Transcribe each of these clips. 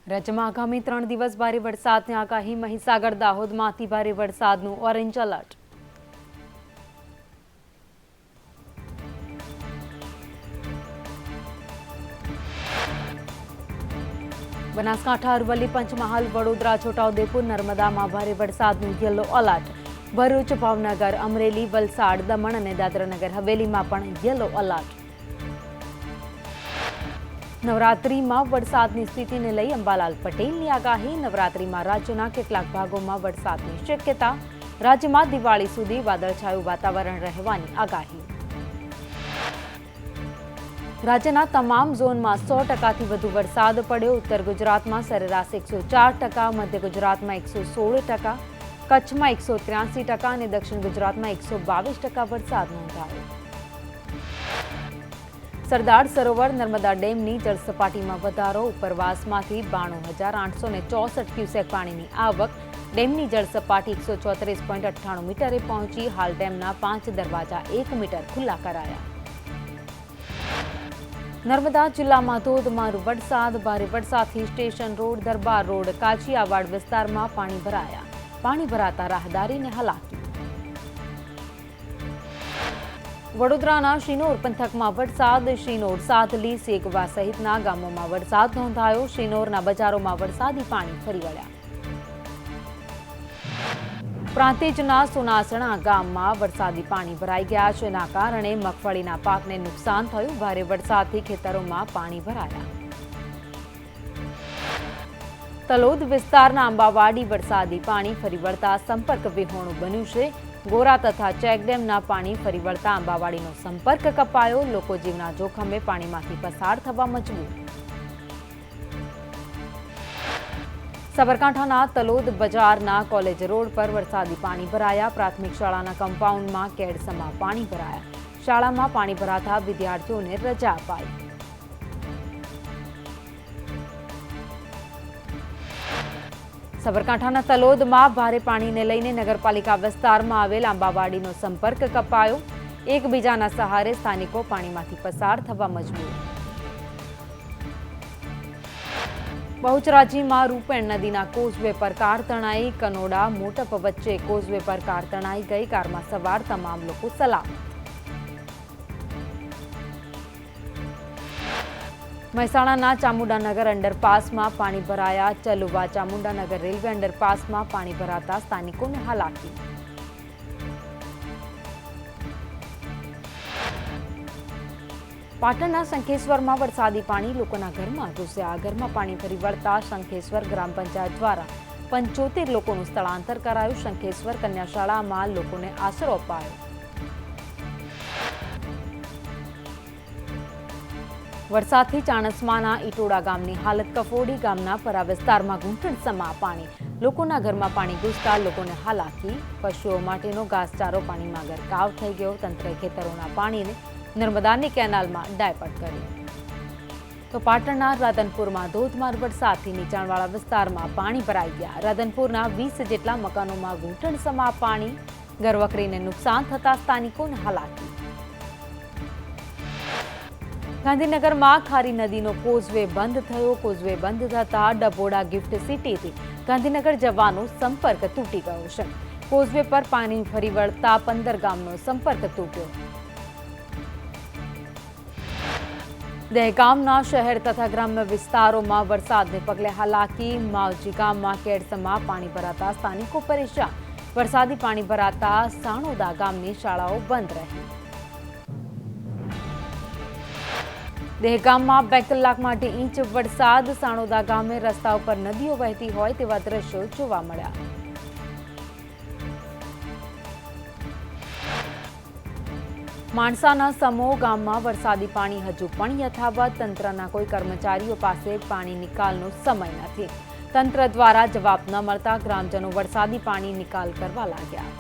રાજ્યમાં આગામી 3 દિવસ ભારે વરસાદની આગાહી. મહીસાગર, દાહોદમાં અતિ ભારે વરસાદનું ઓરેન્જ એલર્ટ. બનાસકાંઠા, અરવલ્લી, પંચમહાલ, વડોદરા, છોટાઉદેપુર, નર્મદામાં ભારે વરસાદનું યલો એલર્ટ. ભરૂચ, ભાવનગર, અમરેલી, વલસાડ, દમણ અને દાદરાનગર હવેલીમાં પણ યલો એલર્ટ. નવરાત્રીમાં વરસાદની સ્થિતિને લઈ અંબાલાલ પટેલની આગાહી. નવરાત્રીમાં રાજ્યના કેટલાક ભાગોમાં વરસાદની શક્યતા. રાજ્યમાં દિવાળી સુધી વાદળછાયું વાતાવરણ રહેવાની આગાહી. રાજ્યના તમામ ઝોનમાં 100%થી વધુ વરસાદ પડ્યો. ઉત્તર ગુજરાતમાં સરેરાશ 104%, મધ્ય ગુજરાતમાં 116%, કચ્છમાં 183% અને દક્ષિણ ગુજરાતમાં 122% વરસાદ નોંધાયો. સરદાર સરોવર નર્મદા ડેમની જળસપાટીમાં વધારો. ઉપરવાસમાંથી 92,864 ક્યુસેક પાણીની આવક. ડેમની જળસપાટી 134.98 મીટરે પહોંચી. હાલ ડેમના 5 દરવાજા 1 મીટર ખુલ્લા કરાયા. નર્મદા જિલ્લામાં ધોધમાર વરસાદ. ભારે વરસાદથી સ્ટેશન રોડ, દરબાર રોડ, કાછિયાવાડ વિસ્તારમાં પાણી ભરાયા. પાણી ભરાતા રાહદારીને હાલાકી. વડોદરાના શિનોર પંથકમાં વરસાદ. શિનોર, સાધલી, સેગવા સહિતના ગામોમાં વરસાદ નોંધાયો. શિનોરના બજારોમાં વરસાદી પાણી ફરી વળ્યા. પ્રાંતિજના સોનાસણા ગામમાં વરસાદી પાણી ભરાઈ ગયા. જેના કારણે મગફળીના પાકને નુકસાન થયું. ભારે વરસાદથી ખેતરોમાં પાણી ભરાયા. તલોદ વિસ્તારના આંબાવાડી વરસાદી પાણી ફરી વળતા સંપર્ક વિહોણું બન્યું છે. ગોરા તથા ચેકડેમના પાણી ફરી વળતા આંબાવાડીનો સંપર્ક કપાયો. લોકો જીવના જોખમે પાણીમાંથી પસાર થવા મજબૂર. સાબરકાંઠાના તલોદ બજારના કોલેજ રોડ પર વરસાદી પાણી ભરાયા. પ્રાથમિક શાળાના કમ્પાઉન્ડમાં કેડસમાં પાણી ભરાયા. શાળામાં પાણી ભરાતા વિદ્યાર્થીઓને રજા અપાઈ. સાબરકાંઠાના તલોદમાં ભારે પાણીને લઈને નગરપાલિકા વિસ્તારમાં આવેલ આંબાવાડીનો સંપર્ક કપાયો. એકબીજાના સહારે સ્થાનિકો પાણીમાંથી પસાર થવા મજબૂર. બહુચરાજીમાં રૂપેણ નદીના કોઝવે પર કાર તણાઈ. કનોડા મોટપ વચ્ચે કોઝવે પર કાર તણાઈ ગઈ. કારમાં સવાર તમામ લોકો સલામત. મહેસાણાના ચામુંડાનગર અંડરપાસમાં પાણી ભરાયા. ચલુવા ચામુંડાનગર રેલવે અંડરપાસમાં પાણી ભરાતા સ્થાનિકોને હાલાકી. પાટણના શંખેશ્વરમાં વરસાદી પાણી લોકોના ઘરમાં ઘૂસ્યા. ઘરમાં પાણી ફરી વળતા શંખેશ્વર ગ્રામ પંચાયત દ્વારા 75 લોકોનું સ્થળાંતર કરાયું. શંખેશ્વર કન્યા શાળામાં લોકોને આશરો અપાયો. વરસાદથી ચાણસ્માના ઇટોડા ગામની હાલત કફોડી. ગામના પરા વિસ્તારમાં ઘૂંટણસમા પાણી. લોકોના ઘરમાં પાણી ઘૂસતા લોકોને હાલાકી. પશુઓ માટેનો ઘાસચારો પાણીમાં ગરકાવ થઈ ગયો. તંત્રએ ખેતરોના પાણીને નર્મદાની કેનાલમાં ડાયવર્ટ કર્યું. તો પાટણના રાધનપુરમાં ધોધમાર વરસાદથી નીચાણવાળા વિસ્તારમાં પાણી ભરાઈ ગયા. રાધનપુરના 20 જેટલા મકાનોમાં ઘૂંટણસમા પાણી. ઘરવખરીને નુકસાન થતા સ્થાનિકોને હાલાકી. ગાંધીનગરમાં ખારી નદીનો કોઝવે બંધ થયો. કોઝવે બંધ થતા ડભોડા ગિફ્ટ સિટીથી ગાંધીનગર જવાનો સંપર્ક તૂટી ગયો છે. કોઝવે પર પાણી ફરી વળતા 15 ગામનો સંપર્ક તૂટ્યો. દહેગામના શહેર તથા ગ્રામ્ય વિસ્તારોમાં વરસાદને પગલે હાલાકી. માવજી ગામમાં કેડસમાં પાણી ભરાતા સ્થાનિકો પરેશાન. વરસાદી પાણી ભરાતા સાણોદા ગામની શાળાઓ બંધ રહી. દહેગામમાં 2 કલાક માટે ઇંચ વરસાદ. સાણોદા ગામે રસ્તા ઉપર નદીઓ વહેતી હોય તેવા દ્રશ્યો જોવા મળ્યા. માણસાના સમો ગામમાં વરસાદી પાણી હજુ પણ યથાવત. તંત્રના કોઈ કર્મચારીઓ પાસે પાણી નિકાલનો સમય નથી. તંત્ર દ્વારા જવાબ ન મળતા ગ્રામજનો વરસાદી પાણી નિકાલ કરવા લાગ્યા.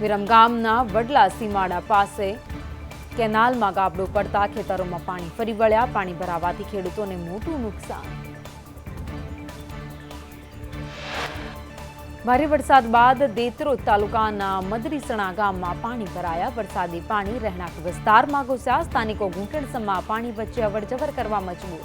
વિરમગામના વડલા સીમાડા પાસે કેનાલમાં ગાબડું પડતા ખેતરોમાં પાણી ફરી વળ્યા. પાણી ભરાવાથી ખેડૂતોને મોટું નુકસાન. ભારે વરસાદ બાદ દેત્રોદ તાલુકાના મદરીસણા ગામમાં પાણી ભરાયા. વરસાદી પાણી રહેણાંક વિસ્તારમાં ઘૂસ્યા. સ્થાનિકો ઘૂંટણસમાં પાણી વચ્ચે અવરજવર કરવા મજબૂર.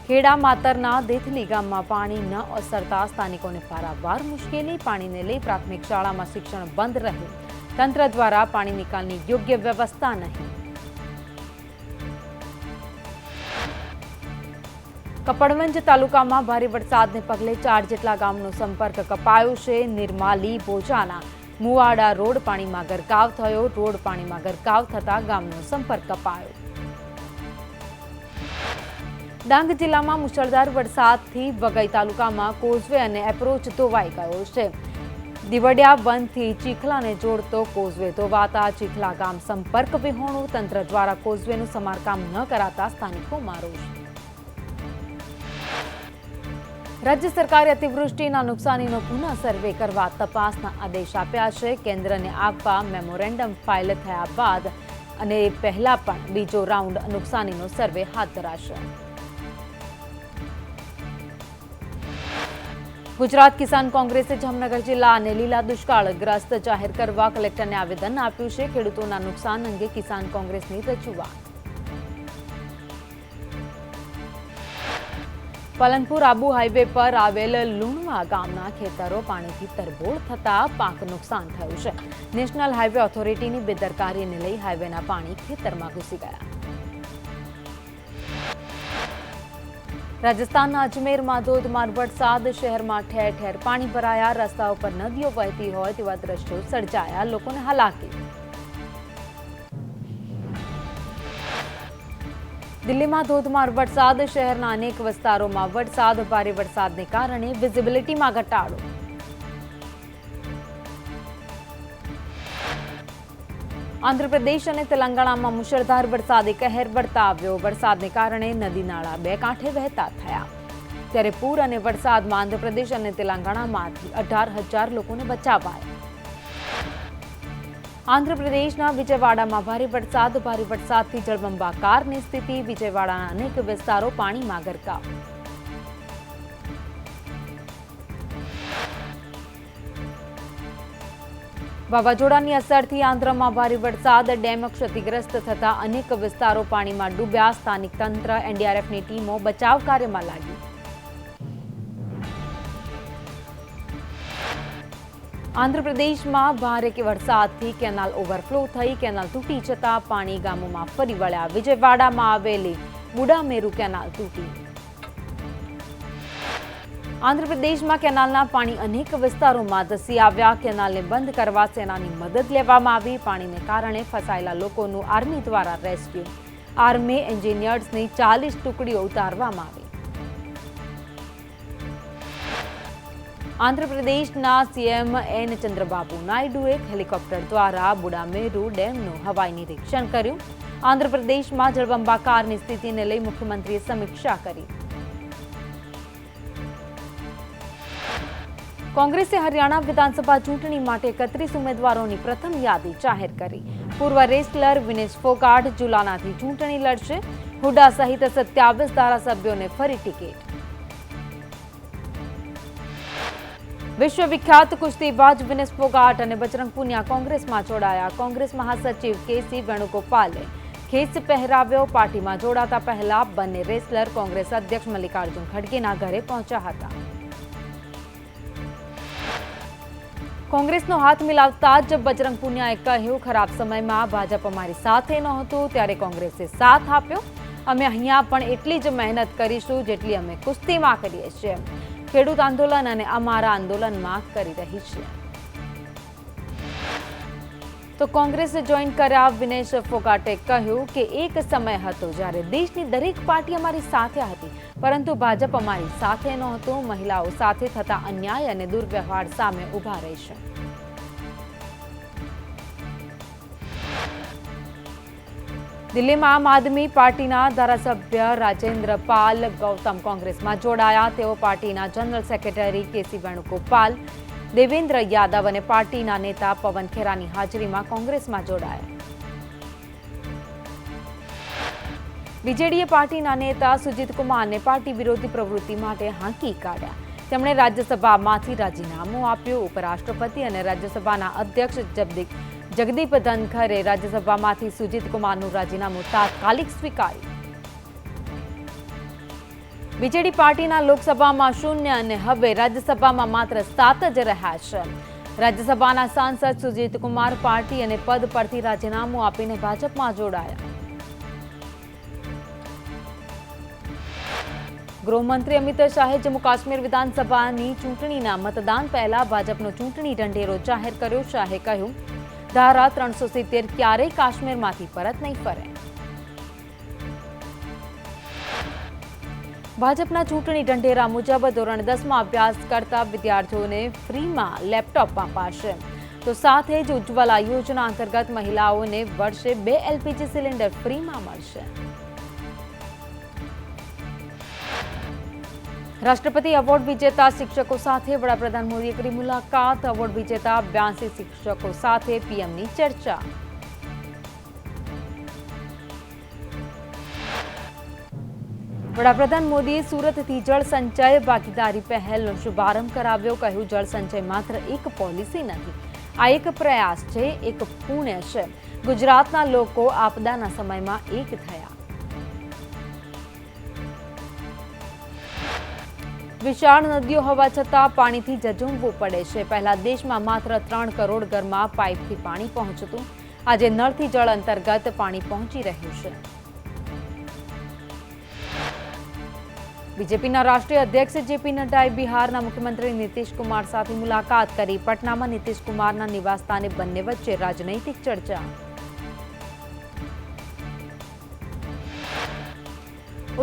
ખેડા માતરના દેથલી ગામમાં પાણી ન ઓસરતા સ્થાનિકોને પારાવાર મુશ્કેલી. પાણીને લઈ પ્રાથમિક શાળામાં શિક્ષણ બંધ રહ્યું. તંત્ર દ્વારા પાણી નિકાલની યોગ્ય વ્યવસ્થા નહીં. કપડવંજ તાલુકામાં ભારે વરસાદને પગલે 4 જેટલા ગામનો સંપર્ક કપાયો છે. નિર્માલી ભોજાના મુવાડા રોડ પાણીમાં ગરકાવ થયો. રોડ પાણીમાં ગરકાવ થતા ગામનો સંપર્ક કપાયો. ડાંગ જિલ્લામાં મુશળધાર વરસાદથી વઘઈ તાલુકામાં કોઝવે અને એપ્રોચ ધોવાઈ ગયો છે. દીવડિયા બંધથી ચીખલાને જોડતો કોઝવે ધોવાતા ચીખલા ગામ સંપર્ક વિહોણું. તંત્ર દ્વારા કોઝવેનું સમારકામ ન કરાતા સ્થાનિકોમાં રોષ. રાજ્ય સરકારે અતિવૃષ્ટિના નુકસાનીનો પુનઃ સર્વે કરવા તપાસના આદેશ આપ્યા છે. કેન્દ્રને આપવા મેમોરેન્ડમ ફાઇલ થયા બાદ અને પહેલા પણ બીજો રાઉન્ડ નુકસાનીનો સર્વે હાથ ધરાશે. ગુજરાત કિસાન કોંગ્રેસે જામનગર જિલ્લાને લીલા દુષ્કાળગ્રસ્ત જાહેર કરવા કલેક્ટરને આવેદન આપ્યું છે. ખેડૂતોના નુકસાન અંગે કિસાન કોંગ્રેસની રજૂઆત. પાલનપુર આબુ હાઈવે પર આવેલ લુણવા ગામના ખેતરો પાણીથી તરબોળ થતા પાક નુકસાન થયું છે. નેશનલ હાઈવે ઓથોરિટીની બેદરકારીને લઈ હાઈવેના પાણી ખેતરમાં ઘૂસી ગયા. રાજસ્થાનના અજમેરમાં ધોધમાર વરસાદ. શહેરમાં ઠેર ઠેર પાણી ભરાયા. રસ્તાઓ પર નદીઓ વહેતી હોય તેવા દ્રશ્યો સર્જાયા. લોકોને હાલાકી. દિલ્હીમાં ધોધમાર વરસાદ. શહેરના અનેક વિસ્તારોમાં વરસાદ. ભારે વરસાદને કારણે વિઝિબિલિટીમાં ઘટાડો. આંધ્રપ્રદેશ અને તેલંગાણામાં મુશળધાર વરસાદે કહેર વર્તાવ્યો. વરસાદને કારણે નદી નાળા બે કાંઠે વહેતા થયા. ત્યારે પૂર અને વરસાદમાં આંધ્રપ્રદેશ અને તેલંગાણામાંથી 18,000 લોકોને બચાવાયા. આંધ્રપ્રદેશના વિજયવાડામાં ભારે વરસાદથી જળબંબાકારની સ્થિતિ. વિજયવાડાના અનેક વિસ્તારો પાણીમાં ગરકાવ. વાવાઝોડાની અસરથી આંધ્રમાં ભારે વરસાદ. ડેમ ક્ષતિગ્રસ્ત થતા અનેક વિસ્તારો પાણીમાં ડૂબ્યા. સ્થાનિક તંત્ર એનડીઆરએફની ટીમો બચાવ કાર્યમાં લાગી. આંધ્રપ્રદેશમાં ભારે વરસાદથી કેનાલ ઓવરફ્લો થઈ. કેનાલ તૂટી જતા પાણી ગામોમાં ફરી વળ્યા. વિજયવાડામાં આવેલી બુડામેરુ કેનાલ તૂટી. આંધ્રપ્રદેશમાં કેનાલના પાણી અનેક વિસ્તારોમાં ધસી આવ્યા. કેનાલને બંધ કરવા સેનાની મદદ લેવામાં આવી. પાણીને કારણે ફસાયેલા લોકોનું આર્મી દ્વારા રેસ્ક્યુ. આર્મી એન્જિનિયર્સની 40 ટુકડીઓ ઉતારવામાં આવી. આંધ્રપ્રદેશના સીએમ એન ચંદ્રબાબુ નાયડુએ હેલિકોપ્ટર દ્વારા બુડામેરુ ડેમનું હવાઈ નિરીક્ષણ કર્યું. આંધ્રપ્રદેશમાં જળબંબાકારની સ્થિતિને લઈ મુખ્યમંત્રીએ સમીક્ષા કરી. કોંગ્રેસે હરિયાણા વિધાનસભા ચૂંટણી માટે 31 ઉમેદવારોની પ્રથમ યાદી જાહેર કરી. પૂર્વ રેસલર વિનેશ ફોગાટ જુલાનાથી ચૂંટણી લડશે. હુડા સહિત 27 ધારાસભ્યોને ફરી ટિકિટ. વિશ્વવિખ્યાત કુસ્તીબાજ વિનેશ ફોગાટ અને બજરંગ પુનિયા કોંગ્રેસમાં જોડાયા. કોંગ્રેસ મહાસચિવ કેસી વેણુગોપાલે ખેસ પહેરાવ્યો. પાર્ટીમાં જોડાતા પહેલા બંને રેસલર કોંગ્રેસ અધ્યક્ષ મલ્લિકાર્જુન ખડગેના ઘરે પહોંચ્યા હતા. કોંગ્રેસનો હાથ મિલાવતા જ બજરંગ પુનિયાએ કહ્યું, ખરાબ સમયમાં ભાજપ અમારી સાથે નહોતું ત્યારે કોંગ્રેસે સાથ આપ્યો. અમે અહીંયા પણ એટલી જ મહેનત કરીશું જેટલી અમે કુસ્તીમાં કરીએ છીએ. ખેડૂત આંદોલન અને અમારા આંદોલનમાં કરી રહી છે. તો કોંગ્રેસે જોઈન કર્યા વિનેશ ફોગાટે કહ્યું કે એક સમય હતો જ્યારે દેશની દરેક પાર્ટી અમારી સાથે હતી, પરંતુ ભાજપ અમારી સાથે નહોતું. મહિલાઓ સાથે થતા અન્યાય અને દુર્વ્યવહાર સામે ઊભા રહેશે. દિલ્હીમાં આમ આદમી પાર્ટીના ધારાસભ્ય રાજેન્દ્ર પાલ ગૌતમ કોંગ્રેસમાં જોડાયા. તેઓ પાર્ટીના જનરલ સેક્રેટરી કેસી વેણુગોપાલ, દેવેન્દ્ર યાદવ અને પાર્ટીના નેતા પવન ખેરાની હાજરીમાં કોંગ્રેસમાં જોડાયા. બીજેડીએ પાર્ટીના નેતા સુજીત કુમારને પાર્ટી વિરોધી પ્રવૃત્તિ માટે હાંકી કાઢ્યા. તેમણે રાજ્યસભામાંથી રાજીનામું આપ્યું. ઉપરાષ્ટ્રપતિ અને રાજ્યસભાના અધ્યક્ષ જગદીપ ધનખરે રાજ્યસભામાંથી સુજીત કુમારનું રાજીનામું તાત્કાલિક સ્વીકાર્યું. બીજેડી પાર્ટીના લોકસભામાં 0 અને હવે રાજ્યસભામાં માત્ર 7 જ રહ્યા છે. રાજ્યસભાના સાંસદ સુજીત કુમાર પાર્ટી અને પદ પરથી રાજીનામું આપીને ભાજપમાં જોડાયા. ગૃહમંત્રી અમિત શાહે જમ્મુ કાશ્મીર વિધાનસભાની ચૂંટણીના મતદાન પહેલા ભાજપનો ચૂંટણી ઢંઢેરો જાહેર કર્યો. શાહે કહ્યું, ધારા 370 ક્યારેય કાશ્મીરમાંથી પરત નહીં ફરે. ભાજપના ચૂંટણી ઢંઢેરા મુજબ ધોરણ 10માં અભ્યાસ કરતા વિદ્યાર્થીઓને ફ્રીમાં લેપટોપ અપાશે. તો સાથે જ ઉજ્જવલા યોજના અંતર્ગત મહિલાઓને વર્ષે 2 એલપીજી સિલિન્ડર ફ્રીમાં મળશે. રાષ્ટ્રપતિ એવોર્ડ વિજેતા શિક્ષકો સાથે વડાપ્રધાન મોદીએ કરી મુલાકાત. એવોર્ડ વિજેતા 82 શિક્ષકો સાથે પીએમની ચર્ચા. વડાપ્રધાન મોદીએ સુરતથી જળ સંચય ભાગીદારી પહેલનો શુભારંભ કરાવ્યો. કહ્યું, જળ સંચય માત્ર એક પોલિસી નથી, આ એક પ્રયાસ છે, એક પુણ્ય છે. ગુજરાતના લોકો આપદાના સમયમાં એક થયા. વિશાળ નદીઓ હોવા છતાં પાણીથી ઝઝૂમવું પડે છે. પહેલા દેશમાં માત્ર 3 કરોડ ઘરમાં પાઇપથી પાણી પહોંચતું. આજે નળથી જળ અંતર્ગત પાણી પહોંચી રહ્યું છે. બીજેપીના રાષ્ટ્રીય અધ્યક્ષ જેપી નડ્ડાએ બિહારના મુખ્યમંત્રી નીતિશ કુમાર સાથે મુલાકાત કરી. પટનામાં નીતિશ કુમારના નિવાસસ્થાને બંને વચ્ચે રાજનૈતિક ચર્ચા.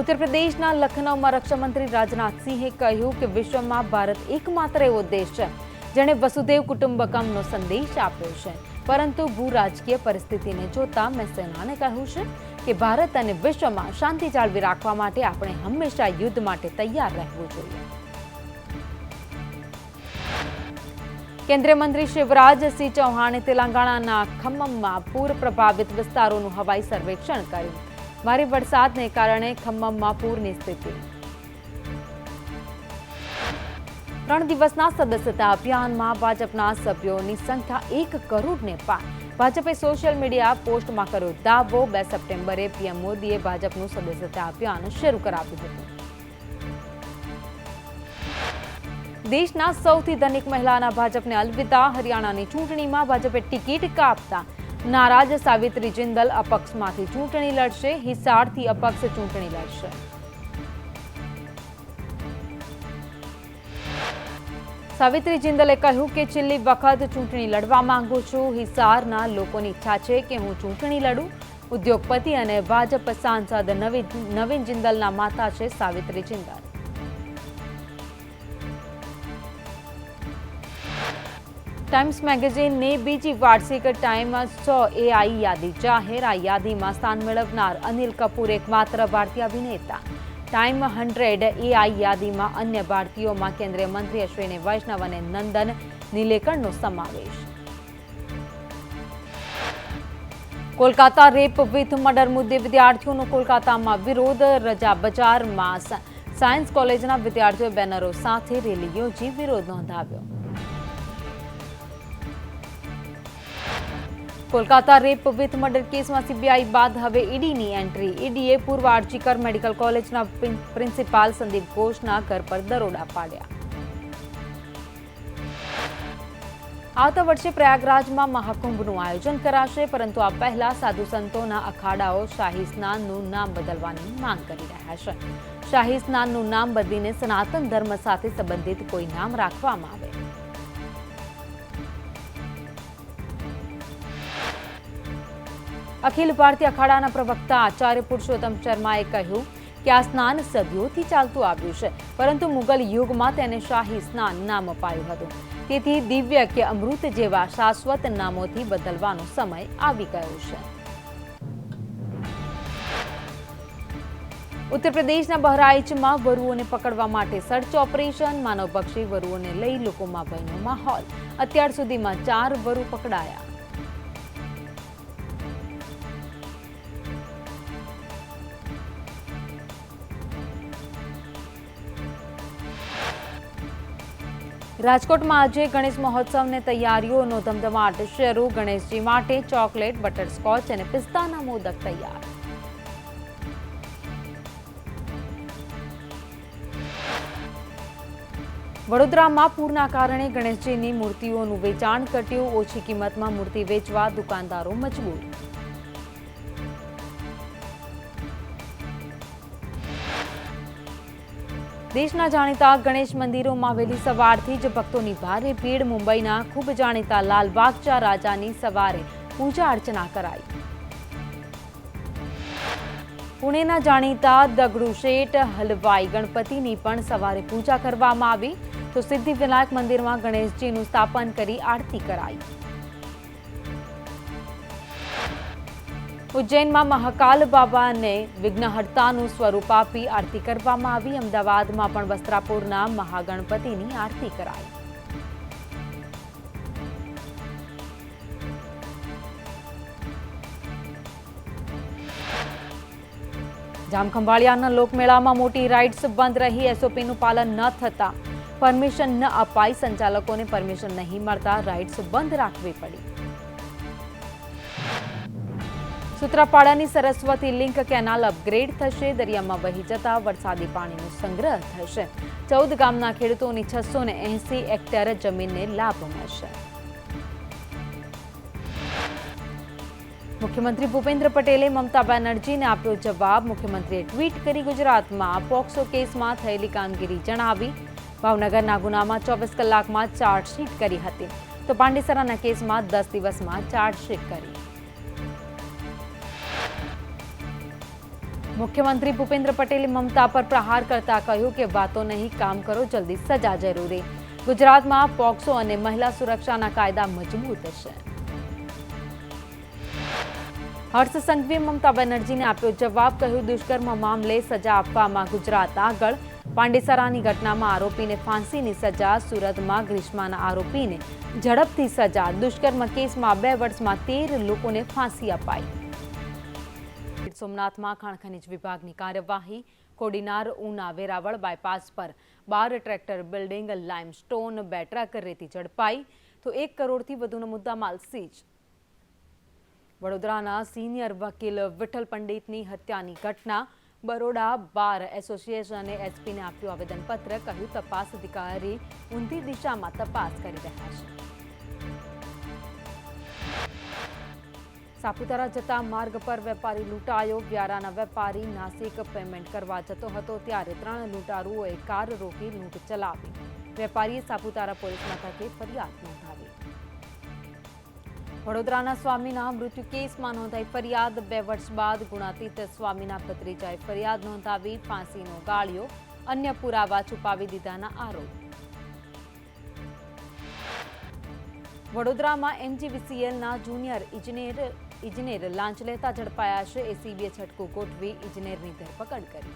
ઉત્તર પ્રદેશના લખનૌમાં રક્ષામંત્રી રાજનાથસિંહે કહ્યું કે વિશ્વમાં ભારત એકમાત્ર એવો દેશ છે જેણે વસુદેવ કુટુંબકમનો સંદેશ આપ્યો છે. પરંતુ ભૂ રાજકીય પરિસ્થિતિને જોતા મેં સેનાને કહ્યું છે કે ભારત અને વિશ્વમાં શાંતિ જાળવી રાખવા માટે આપણે હંમેશા યુદ્ધ માટે તૈયાર રહેવું જોઈએ. કેન્દ્રીય મંત્રી શિવરાજસિંહ ચૌહાણે તેલંગાણાના ખમ્મમમાં પૂર પ્રભાવિત વિસ્તારોનું હવાઈ સર્વેક્ષણ કર્યું. ભારે વરસાદને કારણે ખમ્મમમાં પૂરની સ્થિતિ. 3 દિવસના સદસ્યતા અભિયાનમાં ભાજપના સભ્યોની સંખ્યા 1 કરોડને પાર. ભાજપે સોશિયલ મીડિયા પોસ્ટમાં કર્યો દાવો. 2 સપ્ટેમ્બરે પીએમ મોદીએ ભાજપનું સદસ્યતા અભિયાન શરૂ કરાવ્યું હતું. દેશના સૌથી ધનિક મહિલાના ભાજપને અલવિદા. હરિયાણાની ચૂંટણીમાં ભાજપે ટિકિટ કાપતા નારાજ સાવિત્રી જિંદલ અપક્ષમાંથી ચૂંટણી લડશે. હિસારથી અપક્ષ ચૂંટણી લડશે. સાવિત્રી જિંદલે કહ્યું કે છેલ્લી વખત ચૂંટણી લડવા માંગુ છું. હિસારના લોકોની ઈચ્છા છે કે હું ચૂંટણી લડું. ઉદ્યોગપતિ અને ભાજપ સાંસદ નવીન જિંદલના માતા છે સાવિત્રી જિંદલ. ટાઈમ્સ મેગેઝિનની બીજી વાર્ષિક ટાઈમ 100 AI યાદી જાહેર. આ યાદીમાં સ્થાન મેળવનાર અનિલ કપૂર એકમાત્ર ભારતીય અભિનેતા. ટાઈમ 100 AI યાદીમાં અન્ય ભારતીયોમાં કેન્દ્રીય મંત્રી અશ્વિની વૈષ્ણવ અને નંદન નીલેકણનો સમાવેશ. કોલકાતા રેપ વિથ મર્ડર મુદ્દે વિદ્યાર્થીઓનો કોલકાતામાં વિરોધ. રજા બજારમાં સાયન્સ કોલેજના વિદ્યાર્થીઓએ બેનરો સાથે રેલી યોજી વિરોધ નોંધાવ્યો. કોલકાતા રેપ વિથ મર્ડર કેસમાં સીબીઆઈ બાદ હવે ઈડીની એન્ટ્રી. ઈડીએ પૂર્વ આર્ચીકર મેડિકલ કોલેજના પ્રિન્સિપાલ સંદીપ ઘોષના ઘર પર દરોડા પાડ્યા. આવતા વર્ષે પ્રયાગરાજમાં મહાકુંભનું આયોજન કરાશે, પરંતુ આ પહેલા સાધુ સંતોના અખાડાઓ શાહી સ્નાનનું નામ બદલવાની માંગ કરી રહ્યા છે. શાહી સ્નાનનું નામ બદલીને સનાતન ધર્મ સાથે સંબંધિત કોઈ નામ રાખવામાં આવે. અખિલ ભારતીય અખાડાના પ્રવક્તા આચાર્ય પુરુષોત્તમ શર્માએ કહ્યું કે આ સ્નાન સદીઓથી ચાલતું આવ્યું છે, પરંતુ મુગલ યુગમાં તેને શાહી સ્નાન નામ અપાયું હતું. તેથી દિવ્ય કે અમૃત જેવા શાશ્વત નામોથી બદલવાનો સમય આવી ગયો છે. ઉત્તર પ્રદેશના બહરાઇચમાં વરુઓને પકડવા માટે સર્ચ ઓપરેશન. માનવભક્ષી વરુઓને લઈ લોકોમાં ભયનો માહોલ. અત્યાર સુધીમાં 4 વરુ પકડાયા. રાજકોટમાં આજે ગણેશ મહોત્સવની તૈયારીઓનો ધમધમાટ શરૂ. ગણેશજી માટે ચોકલેટ, બટરસ્કોચ અને પિસ્તાના મોદક તૈયાર. વડોદરામાં પૂરના કારણે ગણેશજીની મૂર્તિઓનું વેચાણ ઘટ્યું. ઓછી કિંમતમાં મૂર્તિ વેચવા દુકાનદારો મજબૂર. દેશના જાણીતા ગણેશ મંદિરોમાં વહેલી સવારથી જ ભક્તોની ભારે ભીડ. મુંબઈના ખૂબ જાણીતા લાલબાગચા રાજાની સવારે પૂજા અર્ચના કરાઈ. પુણેના જાણીતા દગડુ શેઠ હલવાઈ ગણપતિની પણ સવારે પૂજા કરવામાં આવી. તો સિદ્ધિવિનાયક મંદિરમાં ગણેશજીનું સ્થાપન કરી આરતી કરાઈ. ઉજ્જૈનમાં મહાકાલ બાબાને વિઘ્નહર્તાનું સ્વરૂપ આપી આરતી કરવામાં આવી. અમદાવાદમાં પણ વસ્ત્રાપુરના મહાગણપતિની આરતી કરાઈ. જામખંભાળિયાના લોકમેળામાં મોટી રાઇડ્સ બંધ રહી. એસઓપીનું પાલન ન થતા પરમિશન ન અપાઈ. સંચાલકોને પરમિશન નહીં મળતા રાઇડ્સ બંધ રાખવી પડી. સૂત્રાપાડાની સરસ્વતી લિંક કેનાલ અપગ્રેડ થશે. દરિયામાં વહી જતા વરસાદી પાણીનો સંગ્રહ થશે. 14 ગામના ખેડૂતોની 680 હેક્ટર જમીનને લાભ મળશે. મુખ્યમંત્રી ભૂપેન્દ્ર પટેલે મમતા બેનર્જીને આપ્યો જવાબ. મુખ્યમંત્રીએ ટ્વીટ કરી ગુજરાતમાં પોક્સો કેસમાં થયેલી કામગીરી જણાવી. ભાવનગરના ગુનામાં 24 કલાકમાં ચાર્જશીટ કરી હતી, તો પાંડેસરાના કેસમાં 10 દિવસમાં ચાર્જશીટ કરી. મુખ્યમંત્રી ભૂપેન્દ્ર પટેલે મમતા પર પ્રહાર કરતા કહ્યું કે વાતો નહીં, કામ કરો, જલ્દી સજા જરૂરી. ગુજરાતમાં પોક્સો અને મહિલા સુરક્ષાના કાયદા મજબૂત છે. હર્ષ સંઘવીએ મમતા બેનર્જીને આપ્યો જવાબ. કહ્યું દુષ્કર્મ મામલે સજા આપવામાં ગુજરાત આગળ. પાંડેસરાની ઘટનામાં આરોપીને ફાંસીની સજા. સુરતમાં ગ્રીષ્માના આરોપીને ઝડપથી સજા. દુષ્કર્મ કેસમાં 2 વર્ષમાં 13 લોકોને ફાંસી અપાઈ. સોમનાથમાં ખાણ ખનીજ વિભાગની કાર્યવાહી. કોડીનાર ઉના વેરાવળ બાયપાસ પર 12 ટ્રેક્ટર, બિલ્ડિંગ, લાઇમસ્ટોન, 2 ટ્રક રેતી ઝડપાઈ. તો 1 કરોડથી વધુનો મુદ્દામાલ સીઝ. વડોદરાના સિનિયર વકીલ વિઠ્ઠલ પંડિતની હત્યાની ઘટના. બરોડા બાર એસોસિએશને એસપીને આપ્યું આવેદનપત્ર. કહ્યું તપાસ અધિકારી ઊંધી દિશામાં તપાસ કરી રહ્યા છે. સાપુતારા જતા માર્ગ પર વેપારી લૂંટાયો. વ્યારાના વેપારી નાસિક પેમેન્ટ કરવા જતો હતો ત્યારે 3 લૂંટારુઓએ કાર રોકી લૂંટ ચલાવી. વેપારીએ સાપુતારા પોલીસ મથકે ફરિયાદ નોંધાવી. વડોદરાના સ્વામીના મૃત્યુ કેસમાં નોંધાઈ ફરિયાદ. 2 વર્ષ બાદ ગુણાતીત સ્વામીના ભત્રીજાએ ફરિયાદ નોંધાવી. ફાંસીનો ગાળ્યો, અન્ય પુરાવા છુપાવી દીધાના આરોપ. વડોદરામાં એમજીવીસીએલના જુનિયર ઇજનેર લાંચ લેતા ઝડપાયા છે. એસીબીએ છટકું ગોઠવી ઇજનેરની ધરપકડ કરી.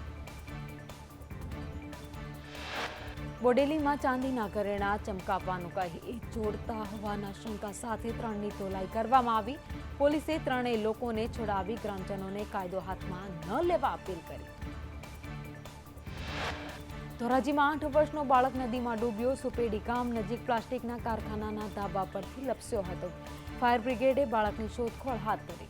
બોડેલીમાં ચાંદીના ઘરેણાં ચમકાવવાનું કહી જોડતા હોવાના શંકા સાથે 3ની તોલાઈ કરવામાં આવી. પોલીસે 3 લોકોને છોડાવી ગ્રામજનોને કાયદો હાથમાં ન લેવા અપીલ કરી. ધોરાજીમાં 8 વર્ષનો બાળક નદીમાં ડૂબ્યો. સુપેડી ગામ નજીક પ્લાસ્ટિકના કારખાનાના ધાબા પરથી લપસ્યો હતો. ફાયર બ્રિગેડે બાળકની શોધખોળ હાથ ધરી.